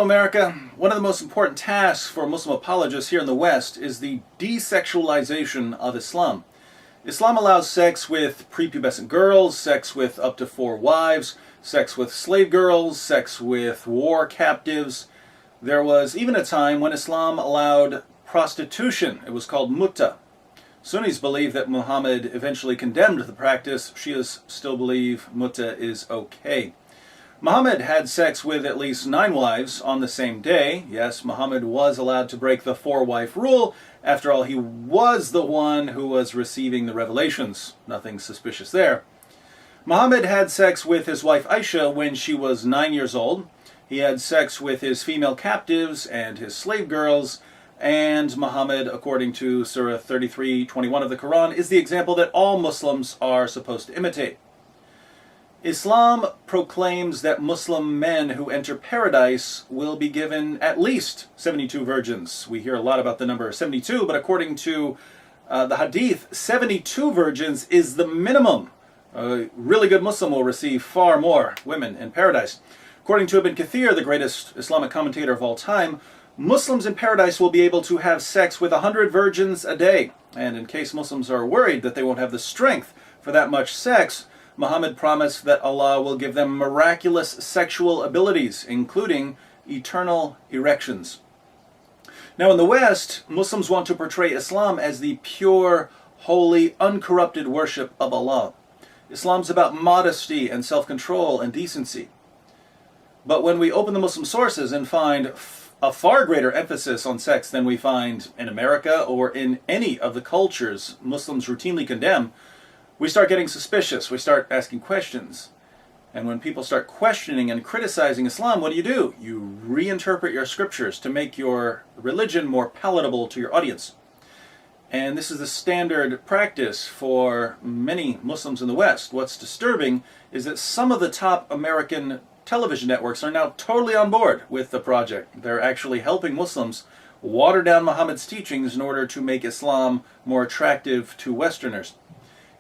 America. One of the most important tasks for Muslim apologists here in the West is the desexualization of Islam. Islam allows sex with prepubescent girls, sex with up to 4 wives, sex with slave girls, sex with war captives. There was even a time when Islam allowed prostitution. It was called mutta. Sunnis believe that Muhammad eventually condemned the practice. Shias still believe mutta is okay. Muhammad had sex with at least 9 wives on the same day. Yes, Muhammad was allowed to break the 4-wife rule. After all, he was the one who was receiving the revelations. Nothing suspicious there. Muhammad had sex with his wife Aisha when she was 9 years old. He had sex with his female captives and his slave girls. And Muhammad, according to Surah 33:21 of the Quran, is the example that all Muslims are supposed to imitate. Islam proclaims that Muslim men who enter paradise will be given at least 72 virgins. We hear a lot about the number 72, but according to the Hadith, 72 virgins is the minimum. A really good Muslim will receive far more women in paradise. According to Ibn Kathir, the greatest Islamic commentator of all time, Muslims in paradise will be able to have sex with 100 virgins a day. And in case Muslims are worried that they won't have the strength for that much sex, Muhammad promised that Allah will give them miraculous sexual abilities, including eternal erections. Now in the West, Muslims want to portray Islam as the pure, holy, uncorrupted worship of Allah. Islam's about modesty and self-control and decency. But when we open the Muslim sources and find a far greater emphasis on sex than we find in America or in any of the cultures Muslims routinely condemn, we start getting suspicious. We start asking questions. And when people start questioning and criticizing Islam, what do? You reinterpret your scriptures to make your religion more palatable to your audience. And this is the standard practice for many Muslims in the West. What's disturbing is that some of the top American television networks are now totally on board with the project. They're actually helping Muslims water down Muhammad's teachings in order to make Islam more attractive to Westerners.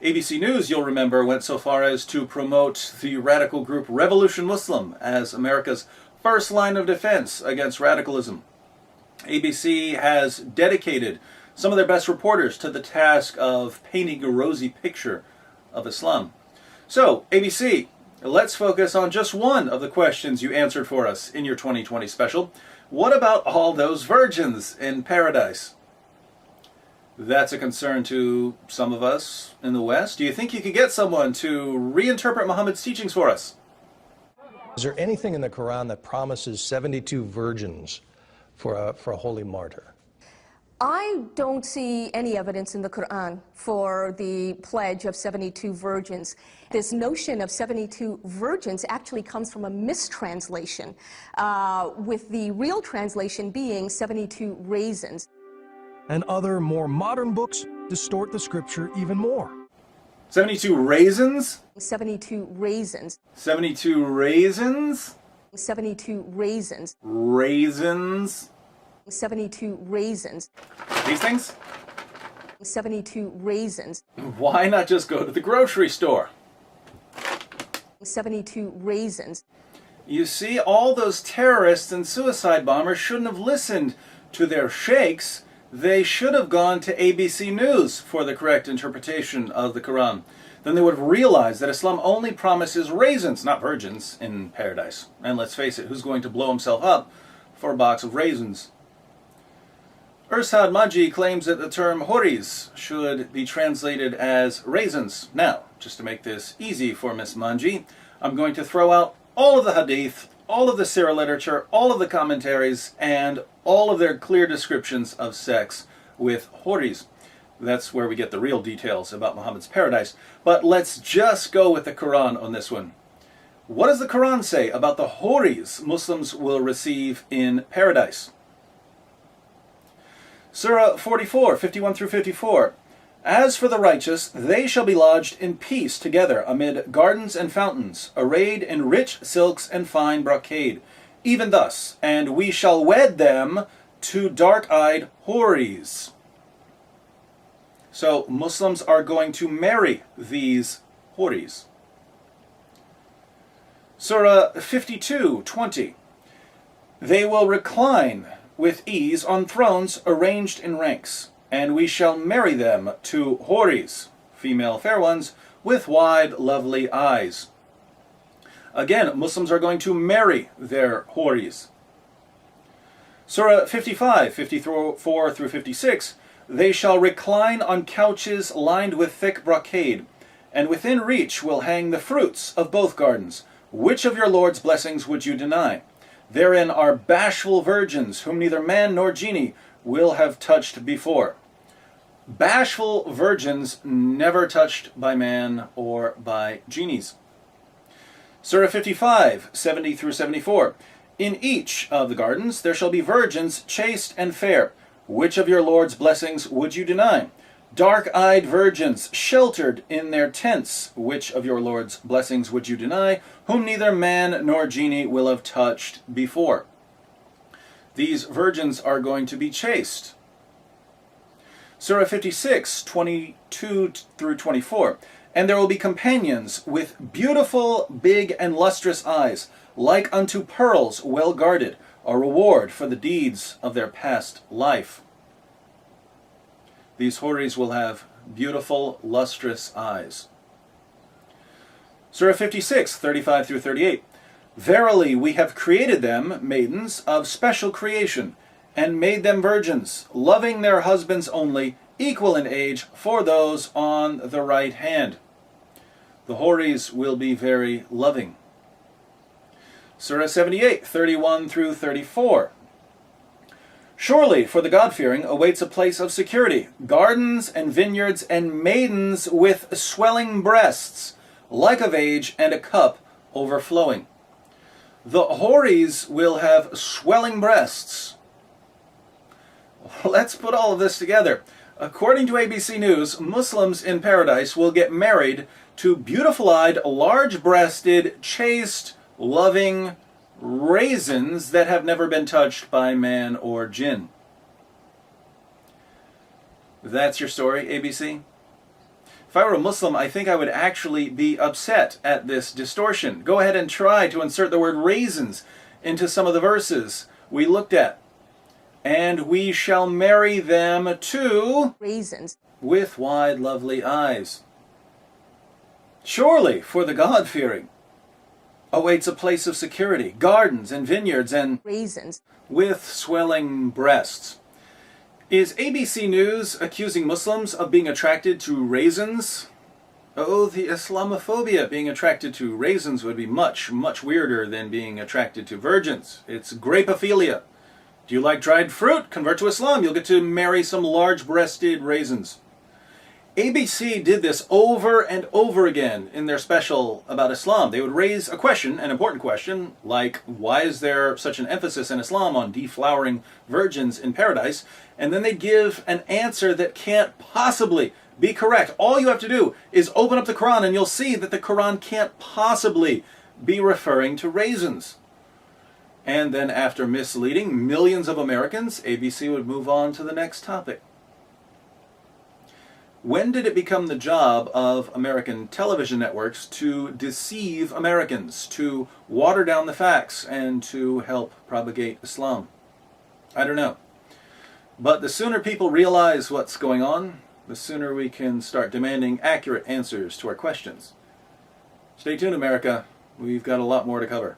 ABC News, you'll remember, went so far as to promote the radical group Revolution Muslim as America's first line of defense against radicalism. ABC has dedicated some of their best reporters to the task of painting a rosy picture of Islam. So, ABC, let's focus on just one of the questions you answered for us in your 2020 special. What about all those virgins in paradise? That's a concern to some of us in the West. Do you think you could get someone to reinterpret Muhammad's teachings for us? Is there anything in the Quran that promises 72 virgins for a holy martyr? I don't see any evidence in the Quran for the pledge of 72 virgins. This notion of 72 virgins actually comes from a mistranslation, with the real translation being 72 raisins. And other more modern books distort the scripture even more. 72 raisins? 72 raisins. 72 raisins? 72 raisins. Raisins? 72 raisins. These things? 72 raisins. Why not just go to the grocery store? 72 raisins. You see, all those terrorists and suicide bombers shouldn't have listened to their sheikhs. They should have gone to ABC News for the correct interpretation of the Quran. Then they would have realized that Islam only promises raisins, not virgins, in paradise. And let's face it, who's going to blow himself up for a box of raisins? Urshad Manji claims that the term horis should be translated as raisins. Now, just to make this easy for Miss Manji, I'm going to throw out all of the hadith, all of the Sirah literature, all of the commentaries, and all of their clear descriptions of sex with horis. That's where we get the real details about Muhammad's paradise. But let's just go with the Quran on this one. What does the Quran say about the horis Muslims will receive in paradise? Surah 44, 51 through 54. As for the righteous, they shall be lodged in peace together amid gardens and fountains, arrayed in rich silks and fine brocade. Even thus, and we shall wed them to dark-eyed houris. So Muslims are going to marry these houris. Surah 52:20. They will recline with ease on thrones arranged in ranks, and we shall marry them to houris, female fair ones, with wide, lovely eyes. Again, Muslims are going to marry their houris. Surah 55, 54 through 56, they shall recline on couches lined with thick brocade, and within reach will hang the fruits of both gardens. Which of your Lord's blessings would you deny? Therein are bashful virgins, whom neither man nor genie will have touched before. Bashful virgins never touched by man or by genies. Surah 55, 70 through 74. In each of the gardens there shall be virgins chaste and fair. Which of your Lord's blessings would you deny? Dark-eyed virgins sheltered in their tents. Which of your Lord's blessings would you deny? Whom neither man nor genie will have touched before. These virgins are going to be chaste. Surah 56, 22 through 24. And there will be companions with beautiful, big, and lustrous eyes, like unto pearls well guarded, a reward for the deeds of their past life. These houris will have beautiful, lustrous eyes. Surah 56, 35 through 38. Verily, we have created them, maidens, of special creation, and made them virgins, loving their husbands only, equal in age for those on the right hand. The houris will be very loving. Surah 78, 31 through 34. Surely, for the God-fearing awaits a place of security, gardens and vineyards and maidens with swelling breasts, like of age, and a cup overflowing. The houris will have swelling breasts. Let's put all of this together. According to ABC News, Muslims in paradise will get married to beautiful-eyed, large-breasted, chaste, loving raisins that have never been touched by man or jinn. That's your story, ABC? If I were a Muslim, I think I would actually be upset at this distortion. Go ahead and try to insert the word raisins into some of the verses we looked at. And we shall marry them to Raisins with wide, lovely eyes. Surely, for the God-fearing awaits a place of security, gardens and vineyards and raisins with swelling breasts. Is ABC News accusing Muslims of being attracted to raisins? Oh, the Islamophobia. Being attracted to raisins would be much, much weirder than being attracted to virgins. It's grapophilia. Do you like dried fruit? Convert to Islam. You'll get to marry some large-breasted raisins. ABC did this over and over again in their special about Islam. They would raise a question, an important question, like, why is there such an emphasis in Islam on deflowering virgins in paradise? And then they'd give an answer that can't possibly be correct. All you have to do is open up the Quran and you'll see that the Quran can't possibly be referring to raisins. And then after misleading millions of Americans, ABC would move on to the next topic. When did it become the job of American television networks to deceive Americans, to water down the facts, and to help propagate Islam? I don't know. But the sooner people realize what's going on, the sooner we can start demanding accurate answers to our questions. Stay tuned, America. We've got a lot more to cover.